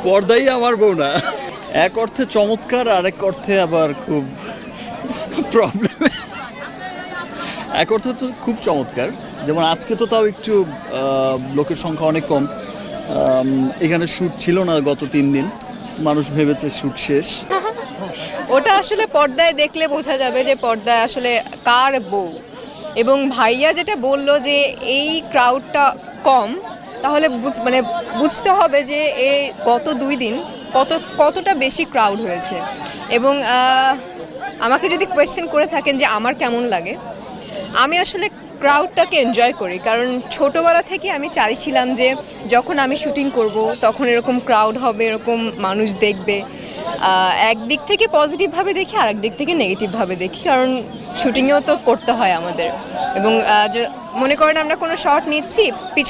পর্দাই আমার বউ না। এক অর্থে চমৎকার, আরেক অর্থে আবার খুব প্রবলেম। এক অর্থে তো খুব চমৎকার, যেমন আজকে তো তাও একটু লোকের সংখ্যা অনেক কম। এখানে শ্যুট ছিল না গত 3 দিন, মানুষ ভেবেছে শ্যুট শেষ। ওটা আসলে পর্দায় দেখলে বোঝা যাবে যে পর্দায় আসলে কার বউ। এবং ভাইয়া যেটা বলল যে এই ক্রাউডটা কম, তাহলে মানে বুঝতে হবে যে এই গত 2 দিন কতটা বেশি ক্রাউড হয়েছে। এবং আমাকে যদি কোয়েশ্চেন করে থাকেন যে আমার কেমন লাগে, আমি আসলে ক্রাউডটাকে এনজয় করি, কারণ ছোটোবেলা থেকে আমি চাইছিলাম যে যখন আমি শুটিং করব তখন এরকম ক্রাউড হবে, এরকম মানুষ দেখবে। একদিক থেকে পজিটিভভাবে দেখি, আর একদিক থেকে নেগেটিভভাবে দেখি, কারণ শুটিংয়েও তো করতে হয় আমাদের। এবং মনে করেন আমরা কোনো শট নিচ্ছি, পিছনে